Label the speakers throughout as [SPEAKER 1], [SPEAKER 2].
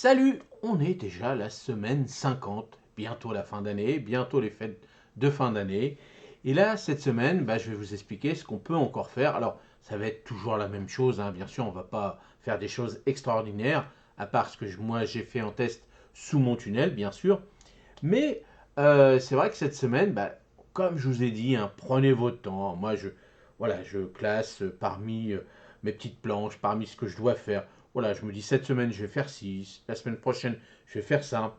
[SPEAKER 1] Salut, on est déjà la semaine 50, bientôt la fin d'année, bientôt les fêtes de fin d'année. Et là, cette semaine, je vais vous expliquer ce qu'on peut encore faire. Alors, ça va être toujours la même chose, hein. Bien sûr, on ne va pas faire des choses extraordinaires, à part ce que moi j'ai fait en test sous mon tunnel, bien sûr. Mais c'est vrai que cette semaine, comme je vous ai dit, hein, prenez votre temps. Moi, voilà, je classe parmi mes petites planches, parmi ce que je dois faire. Voilà, je me dis cette semaine, je vais faire ci, la semaine prochaine, je vais faire ça.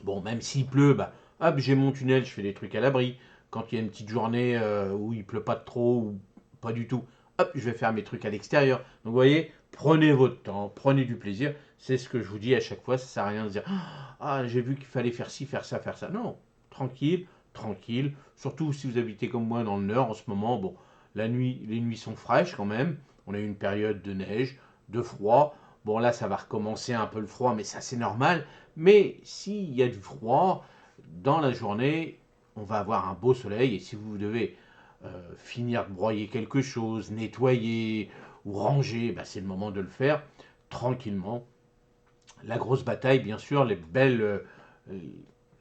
[SPEAKER 1] Bon, même s'il pleut, hop, j'ai mon tunnel, je fais des trucs à l'abri. Quand il y a une petite journée où il pleut pas trop ou pas du tout, hop, je vais faire mes trucs à l'extérieur. Donc, vous voyez, prenez votre temps, prenez du plaisir. C'est ce que je vous dis à chaque fois. Ça sert à rien de dire, ah, j'ai vu qu'il fallait faire ci, faire ça, faire ça. Non, tranquille, tranquille. Surtout si vous habitez comme moi dans le Nord en ce moment. Bon, la nuit, les nuits sont fraîches quand même. On a eu une période de neige, de froid. Bon, là, ça va recommencer un peu le froid, mais ça, c'est normal. Mais s'il y a du froid, dans la journée, on va avoir un beau soleil. Et si vous devez finir de broyer quelque chose, nettoyer ou ranger, c'est le moment de le faire tranquillement. La grosse bataille, bien sûr, les belles.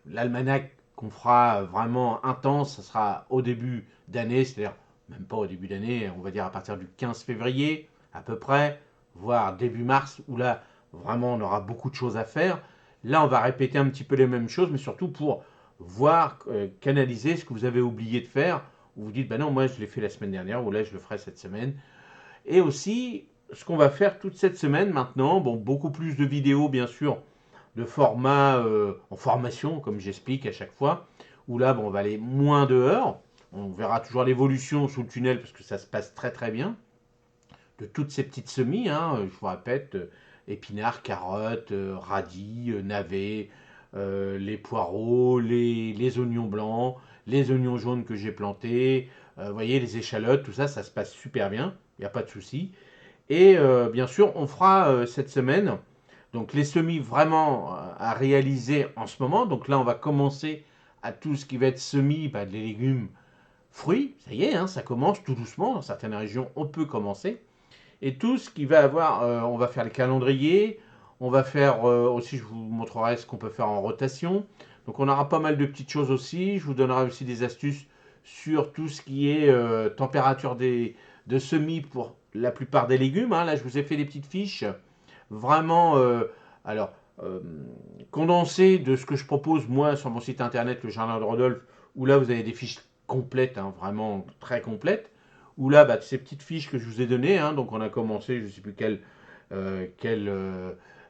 [SPEAKER 1] L'almanach qu'on fera vraiment intense, ça sera au début d'année, c'est-à-dire même pas au début d'année, on va dire à partir du 15 février à peu près, voire début mars, où là, vraiment, on aura beaucoup de choses à faire. Là, on va répéter un petit peu les mêmes choses, mais surtout pour voir, canaliser ce que vous avez oublié de faire, où vous dites, non, moi, je l'ai fait la semaine dernière, ou là, je le ferai cette semaine. Et aussi, ce qu'on va faire toute cette semaine maintenant, bon, beaucoup plus de vidéos, bien sûr, de format en formation, comme j'explique à chaque fois, où là, bon, on va aller moins dehors. On verra toujours l'évolution sous le tunnel, parce que ça se passe très très bien de toutes ces petites semis, hein, je vous répète, épinards, carottes, radis, navets, les poireaux, les oignons blancs, les oignons jaunes que j'ai plantés, vous voyez, les échalotes, tout ça, ça se passe super bien, il n'y a pas de souci. Et bien sûr, on fera cette semaine donc les semis vraiment à réaliser en ce moment. Donc là, on va commencer à tout ce qui va être semis, des légumes, fruits. Ça y est, hein, ça commence tout doucement. Dans certaines régions, on peut commencer. Et tout ce qui va avoir, on va faire les calendriers, on va faire aussi, je vous montrerai ce qu'on peut faire en rotation. Donc on aura pas mal de petites choses aussi. Je vous donnerai aussi des astuces sur tout ce qui est température de semis pour la plupart des légumes, hein. Là, je vous ai fait des petites fiches vraiment, alors, euh, condensées de ce que je propose moi sur mon site internet, le Jardin de Rodolphe, où là vous avez des fiches complètes, hein, vraiment très complètes où là, ces petites fiches que je vous ai données, hein, donc on a commencé, je ne sais plus quelle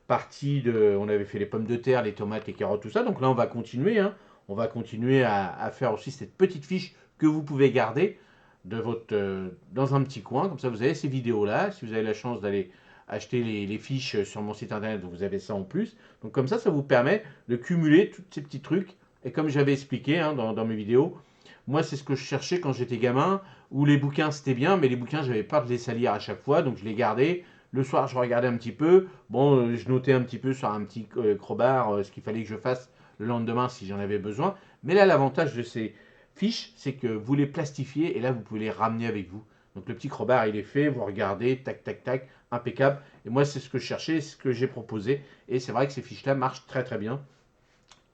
[SPEAKER 1] partie de. On avait fait les pommes de terre, les tomates, les carottes, tout ça. Donc là, on va continuer, hein, on va continuer à faire aussi cette petite fiche que vous pouvez garder dans un petit coin. Comme ça, vous avez ces vidéos-là. Si vous avez la chance d'aller acheter les fiches sur mon site internet, vous avez ça en plus. Donc comme ça vous permet de cumuler tous ces petits trucs. Et comme j'avais expliqué, hein, dans mes vidéos, moi, c'est ce que je cherchais quand j'étais gamin, où les bouquins c'était bien, mais les bouquins, j'avais peur de les salir à chaque fois, donc je les gardais. Le soir, je regardais un petit peu. Bon, je notais un petit peu sur un petit crowbar ce qu'il fallait que je fasse le lendemain si j'en avais besoin. Mais là, l'avantage de ces fiches, c'est que vous les plastifiez et là, vous pouvez les ramener avec vous. Donc le petit crowbar, il est fait, vous regardez, tac, tac, tac, impeccable. Et moi, c'est ce que je cherchais, ce que j'ai proposé. Et c'est vrai que ces fiches-là marchent très, très bien.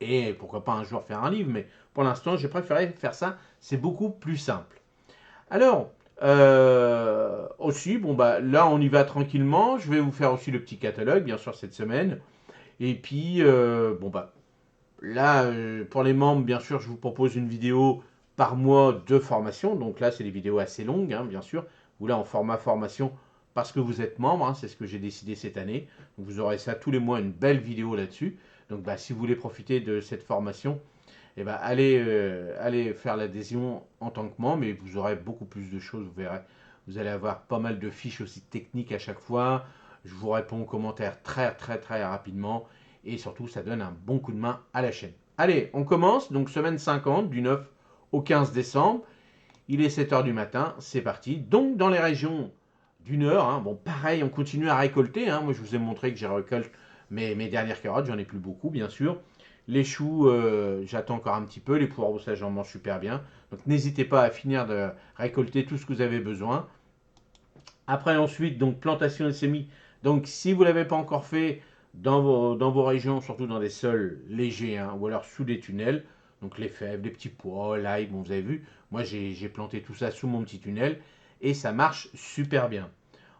[SPEAKER 1] Et pourquoi pas un jour faire un livre, mais pour l'instant, j'ai préféré faire ça. C'est beaucoup plus simple. Alors, aussi, là, on y va tranquillement. Je vais vous faire aussi le petit catalogue, bien sûr, cette semaine. Et puis, là, pour les membres, bien sûr, je vous propose une vidéo par mois de formation. Donc là, c'est des vidéos assez longues, hein, bien sûr. Ou là, en format formation, parce que vous êtes membre, hein, c'est ce que j'ai décidé cette année. Donc vous aurez ça tous les mois, une belle vidéo là-dessus. Donc si vous voulez profiter de cette formation, allez faire l'adhésion en tant que membre, mais vous aurez beaucoup plus de choses, vous verrez. Vous allez avoir pas mal de fiches aussi techniques à chaque fois. Je vous réponds aux commentaires très très très rapidement. Et surtout, ça donne un bon coup de main à la chaîne. Allez, on commence. Donc semaine 50, du 9 au 15 décembre. Il est 7 heures du matin, c'est parti. Donc dans les régions du Nord, hein, bon pareil, on continue à récolter, hein. Moi je vous ai montré que j'ai récolté mes dernières carottes, j'en ai plus beaucoup bien sûr. Les choux, j'attends encore un petit peu. Les poireaux, ça j'en mange super bien. Donc n'hésitez pas à finir de récolter tout ce que vous avez besoin. Après ensuite, donc plantation et semis. Donc si vous ne l'avez pas encore fait, dans vos régions, surtout dans des sols légers, hein, ou alors sous des tunnels. Donc les fèves, les petits pois, l'ail, bon, vous avez vu, moi j'ai planté tout ça sous mon petit tunnel et ça marche super bien.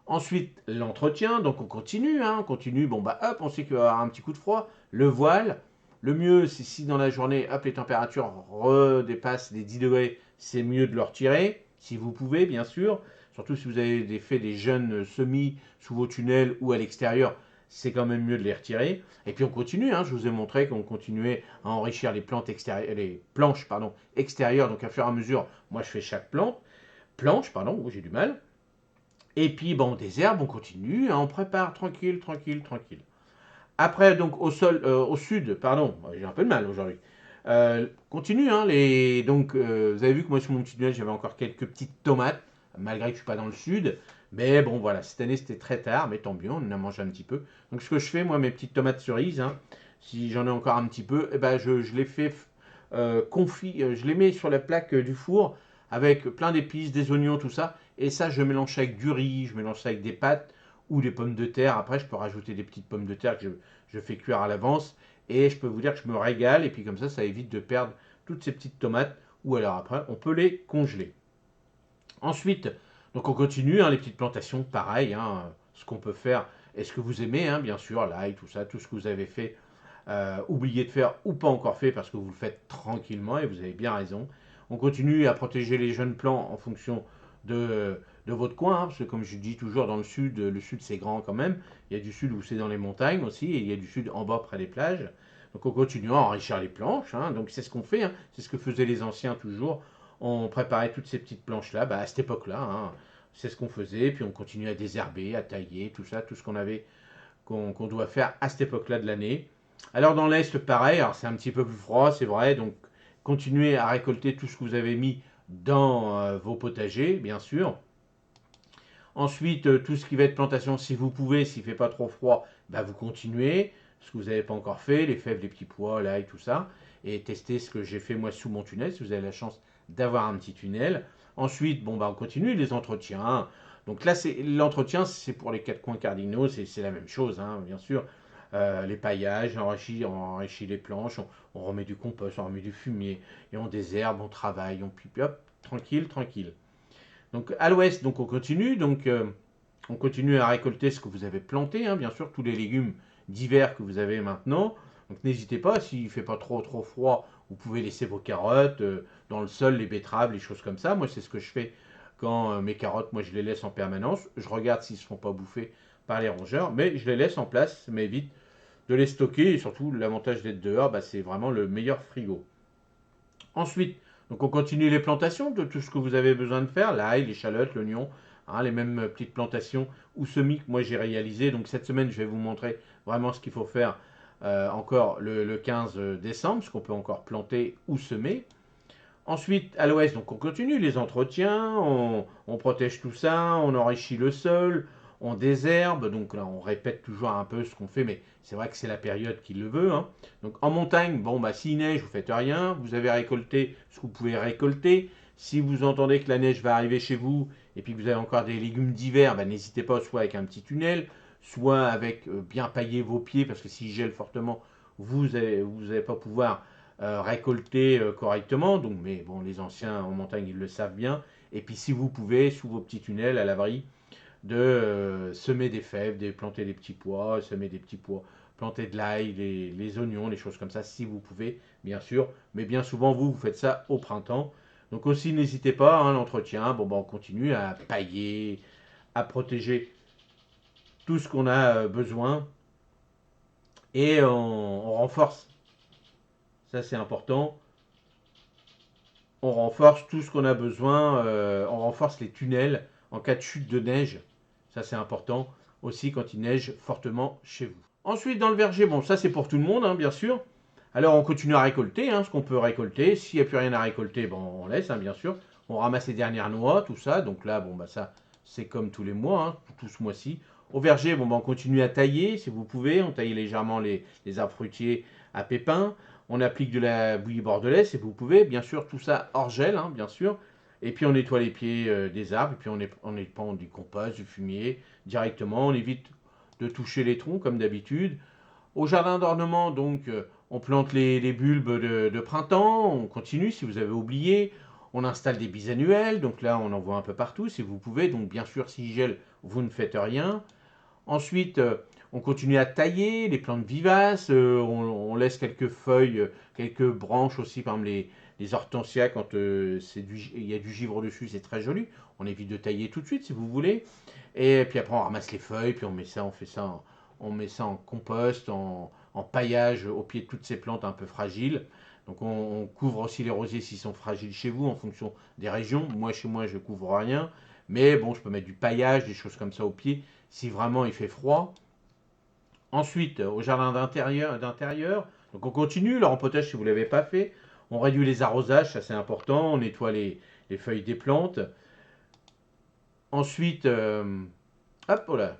[SPEAKER 1] Ensuite, l'entretien, donc on continue, hein, on continue, bon bah hop, on sait qu'il va y avoir un petit coup de froid, le voile, le mieux c'est si dans la journée, hop, les températures redépassent les 10 degrés, c'est mieux de le retirer, si vous pouvez bien sûr, surtout si vous avez fait des jeunes semis sous vos tunnels ou à l'extérieur, c'est quand même mieux de les retirer. Et puis on continue, hein, je vous ai montré qu'on continuait à enrichir les plantes extérieures, les planches pardon, extérieures, donc à fur et à mesure, moi je fais chaque planche, pardon, où j'ai du mal. Et puis, bon, des herbes, on continue, hein, on prépare tranquille, tranquille, tranquille. Après, donc, au sud, pardon, j'ai un peu de mal aujourd'hui. Continue, hein, donc, vous avez vu que moi, sur mon petit nuage, j'avais encore quelques petites tomates, malgré que je ne suis pas dans le sud. Mais bon, voilà, cette année, c'était très tard, mais tant mieux, on en a mangé un petit peu. Donc, ce que je fais, moi, mes petites tomates cerises, hein, si j'en ai encore un petit peu, eh ben, je les fais confit, je les mets sur la plaque du four avec plein d'épices, des oignons, tout ça. Et ça, je mélange ça avec du riz, je mélange ça avec des pâtes ou des pommes de terre. Après, je peux rajouter des petites pommes de terre que je fais cuire à l'avance. Et je peux vous dire que je me régale. Et puis comme ça évite de perdre toutes ces petites tomates. Ou alors après, on peut les congeler. Ensuite, donc on continue, hein, les petites plantations, pareil, hein, ce qu'on peut faire. Et ce que vous aimez, hein, bien sûr, l'ail, tout ça, tout ce que vous avez fait, oublié de faire ou pas encore fait parce que vous le faites tranquillement et vous avez bien raison. On continue à protéger les jeunes plants en fonction de votre coin, hein, parce que comme je dis toujours dans le sud c'est grand quand même. Il y a du sud où c'est dans les montagnes aussi, et il y a du sud en bas près des plages. Donc on continue à enrichir les planches, hein, donc c'est ce qu'on fait, hein, c'est ce que faisaient les anciens toujours. On préparait toutes ces petites planches-là, bah, à cette époque-là, hein, c'est ce qu'on faisait, puis on continue à désherber, à tailler, tout ça, tout ce qu'on avait, qu'on doit faire à cette époque-là de l'année. Alors dans l'Est, pareil, alors c'est un petit peu plus froid, c'est vrai, donc continuez à récolter tout ce que vous avez mis dans vos potagers, bien sûr. Ensuite, tout ce qui va être plantation, si vous pouvez, s'il ne fait pas trop froid, bah, vous continuez. Ce que vous n'avez pas encore fait, les fèves, les petits pois, l'ail, tout ça. Et testez ce que j'ai fait moi sous mon tunnel, si vous avez la chance d'avoir un petit tunnel. Ensuite, bon, bah, on continue les entretiens. Donc là, l'entretien, c'est pour les quatre coins cardinaux, c'est la même chose, hein, bien sûr. Les paillages, on enrichit les planches, on remet du compost, on remet du fumier, et on désherbe, on travaille, on pipe, hop, tranquille, tranquille. Donc à l'ouest, donc on continue, on continue à récolter ce que vous avez planté, hein, bien sûr, tous les légumes d'hiver que vous avez maintenant. Donc n'hésitez pas, s'il ne fait pas trop froid, vous pouvez laisser vos carottes dans le sol, les betteraves, les choses comme ça. Moi, c'est ce que je fais quand mes carottes, moi, je les laisse en permanence. Je regarde s'ils ne se font pas bouffer par les rongeurs, mais je les laisse en place, ça m'évite de les stocker. Et surtout, l'avantage d'être dehors, bah, c'est vraiment le meilleur frigo. Ensuite, donc on continue les plantations de tout ce que vous avez besoin de faire, l'ail, l'échalote, l'oignon, hein, les mêmes petites plantations ou semis que moi j'ai réalisé. Donc cette semaine, je vais vous montrer vraiment ce qu'il faut faire encore le 15 décembre, ce qu'on peut encore planter ou semer. Ensuite, à l'ouest, donc on continue les entretiens, on protège tout ça, on enrichit le sol, on désherbe, donc là on répète toujours un peu ce qu'on fait, mais c'est vrai que c'est la période qui le veut, hein. Donc en montagne, bon bah s'il neige, vous faites rien, vous avez récolté ce que vous pouvez récolter. Si vous entendez que la neige va arriver chez vous et puis que vous avez encore des légumes d'hiver, bah, n'hésitez pas soit avec un petit tunnel, soit avec bien pailler vos pieds, parce que s'il gèle fortement, vous allez pas pouvoir récolter correctement. Donc, mais bon, les anciens en montagne, ils le savent bien. Et puis, si vous pouvez, sous vos petits tunnels à l'abri, de semer des fèves, de planter des petits pois, semer des petits pois, planter de l'ail, les oignons, les choses comme ça, si vous pouvez, bien sûr. Mais bien souvent, vous faites ça au printemps. Donc aussi, n'hésitez pas, hein, l'entretien. Bon, ben, on continue à pailler, à protéger tout ce qu'on a besoin. Et on renforce, ça c'est important, on renforce tout ce qu'on a besoin, on renforce les tunnels en cas de chute de neige. Ça c'est important aussi quand il neige fortement chez vous. Ensuite dans le verger, bon ça c'est pour tout le monde, hein, bien sûr. Alors on continue à récolter, hein, ce qu'on peut récolter. S'il n'y a plus rien à récolter, bon, on laisse, hein, bien sûr. On ramasse les dernières noix, tout ça. Donc là, bon bah ça c'est comme tous les mois, hein, tout ce mois-ci. Au verger, bon bah, on continue à tailler si vous pouvez. On taille légèrement les arbres fruitiers à pépins. On applique de la bouillie bordelaise si vous pouvez. Bien sûr, tout ça hors gel, hein, bien sûr. Et puis on nettoie les pieds des arbres. Et puis on épand du compost, du fumier directement. On évite de toucher les troncs comme d'habitude. Au jardin d'ornement, donc, on plante les bulbes de printemps, on continue si vous avez oublié. On installe des bisannuels, donc là on en voit un peu partout si vous pouvez. Donc bien sûr, s'ils gèlent, vous ne faites rien. Ensuite, on continue à tailler les plantes vivaces, on laisse quelques feuilles, quelques branches aussi, par exemple les hortensias, quand il y a du givre dessus, c'est très joli. On évite de tailler tout de suite si vous voulez. Et puis après, on ramasse les feuilles, puis on met ça, on met ça en compost, en paillage au pied de toutes ces plantes un peu fragiles. Donc on couvre aussi les rosiers s'ils sont fragiles chez vous en fonction des régions. Moi, chez moi, je couvre rien. Mais bon, je peux mettre du paillage, des choses comme ça au pied si vraiment il fait froid. Ensuite, au jardin d'intérieur, donc on continue le rempotage si vous ne l'avez pas fait. On réduit les arrosages, ça c'est important. On nettoie les feuilles des plantes. Ensuite, hop, voilà.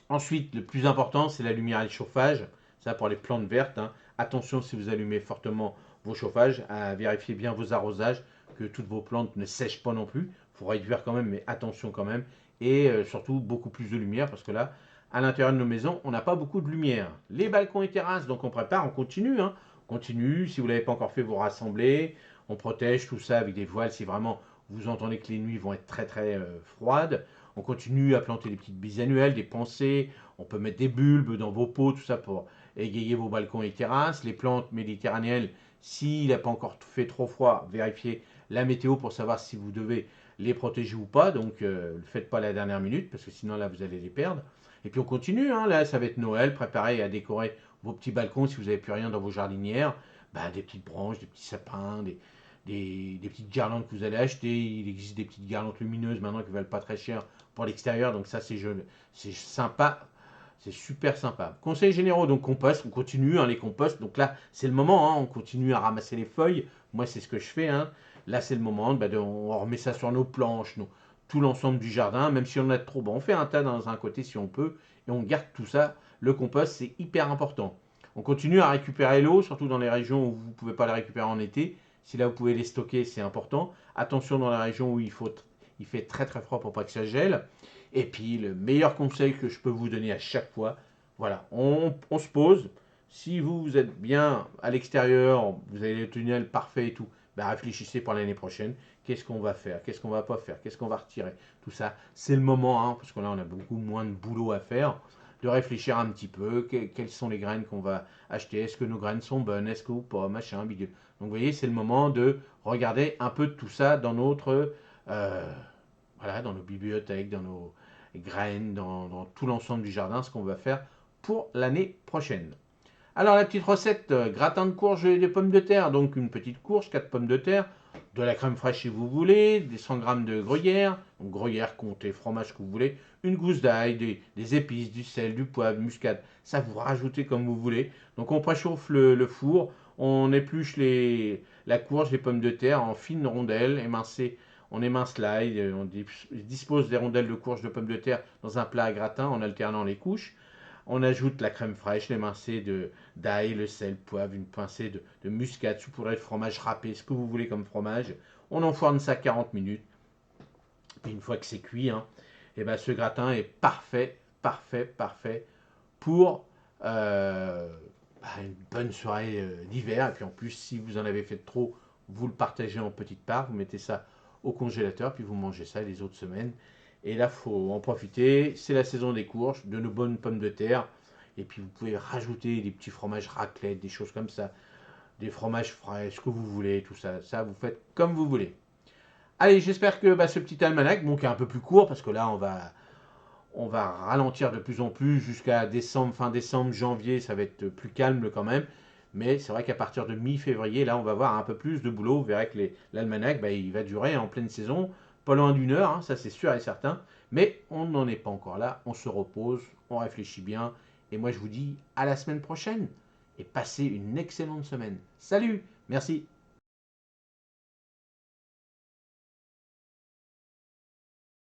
[SPEAKER 1] Ensuite, le plus important, c'est la lumière et le chauffage. Ça pour les plantes vertes, hein. Attention si vous allumez fortement vos chauffages, à vérifier bien vos arrosages, que toutes vos plantes ne sèchent pas non plus. Il faut réduire quand même, mais attention quand même. Et surtout beaucoup plus de lumière, parce que là, à l'intérieur de nos maisons, on n'a pas beaucoup de lumière. Les balcons et terrasses, donc on prépare, on continue, hein. On continue, si vous ne l'avez pas encore fait, vous rassemblez. On protège tout ça avec des voiles si vraiment vous entendez que les nuits vont être très très froides. On continue à planter des petites bisannuelles, des pensées. On peut mettre des bulbes dans vos pots, tout ça pour égayer vos balcons et terrasses. Les plantes méditerranéennes, s'il n'a pas encore fait trop froid, vérifiez la météo pour savoir si vous devez les protéger ou pas. Donc, ne le faites pas à la dernière minute, parce que sinon, là, vous allez les perdre. Et puis, on continue. Hein, là, ça va être Noël. Préparez à décorer vos petits balcons si vous n'avez plus rien dans vos jardinières. Ben, des petites branches, des petits sapins, des petites guirlandes que vous allez acheter. Il existe des petites guirlandes lumineuses maintenant qui ne valent pas très cher pour l'extérieur. Donc ça, c'est sympa. C'est super sympa. Conseils généraux, donc compost, on continue hein, les composts. Donc là, c'est le moment, hein, on continue à ramasser les feuilles. Moi, c'est ce que je fais. Hein. Là, c'est le moment, on remet ça sur nos planches, tout l'ensemble du jardin. Même si on en a trop, on fait un tas dans un côté si on peut. Et on garde tout ça. Le compost, c'est hyper important. On continue à récupérer l'eau, surtout dans les régions où vous ne pouvez pas la récupérer en été. Si là, vous pouvez les stocker, c'est important. Attention dans les régions où il fait très très froid pour pas que ça gèle. Et puis, le meilleur conseil que je peux vous donner à chaque fois, voilà, on se pose. Si vous êtes bien à l'extérieur, vous avez le tunnel parfait et tout, ben réfléchissez pour l'année prochaine. Qu'est-ce qu'on va faire? Qu'est-ce qu'on va pas faire? Qu'est-ce qu'on va retirer? Tout ça, c'est le moment, hein, parce que là, on a beaucoup moins de boulot à faire, de réfléchir un petit peu. Quelles sont les graines qu'on va acheter? Est-ce que nos graines sont bonnes? Est-ce que ou pas? Machin, bidule. Donc, vous voyez, c'est le moment de regarder un peu de tout ça dans notre voilà, dans nos bibliothèques, dans nos graines, dans tout l'ensemble du jardin, ce qu'on va faire pour l'année prochaine. Alors la petite recette, gratin de courge et des pommes de terre, donc une petite courge, 4 pommes de terre, de la crème fraîche si vous voulez, des 100 g de gruyère, donc gruyère, comté, fromage que vous voulez, une gousse d'ail, des épices, du sel, du poivre, du muscade, ça vous rajoutez comme vous voulez. Donc on préchauffe le four, on épluche la courge, les pommes de terre en fines rondelles, émincées. On émince l'ail, on dispose des rondelles de courge de pommes de terre dans un plat à gratin en alternant les couches. On ajoute la crème fraîche, l'émincé d'ail, le sel, le poivre, une pincée de muscade, saupoudrée de fromage râpé, ce que vous voulez comme fromage. On enfourne ça 40 minutes. Et une fois que c'est cuit, hein, et ben ce gratin est parfait, parfait, parfait pour une bonne soirée d'hiver. Et puis en plus, si vous en avez fait trop, vous le partagez en petites parts, vous mettez ça au congélateur, puis vous mangez ça les autres semaines. Et là, il faut en profiter. C'est la saison des courges, de nos bonnes pommes de terre. Et puis vous pouvez rajouter des petits fromages raclette, des choses comme ça, des fromages frais, ce que vous voulez, tout ça. Ça, vous faites comme vous voulez. Allez, j'espère que ce petit almanach, bon, qui est un peu plus court, parce que là, on va ralentir de plus en plus jusqu'à décembre, fin décembre, janvier, ça va être plus calme quand même. Mais c'est vrai qu'à partir de mi-février, là, on va avoir un peu plus de boulot. Vous verrez que l'almanach, il va durer en pleine saison, pas loin d'une heure, hein, ça c'est sûr et certain. Mais on n'en est pas encore là, on se repose, on réfléchit bien. Et moi, je vous dis à la semaine prochaine et passez une excellente semaine. Salut, merci.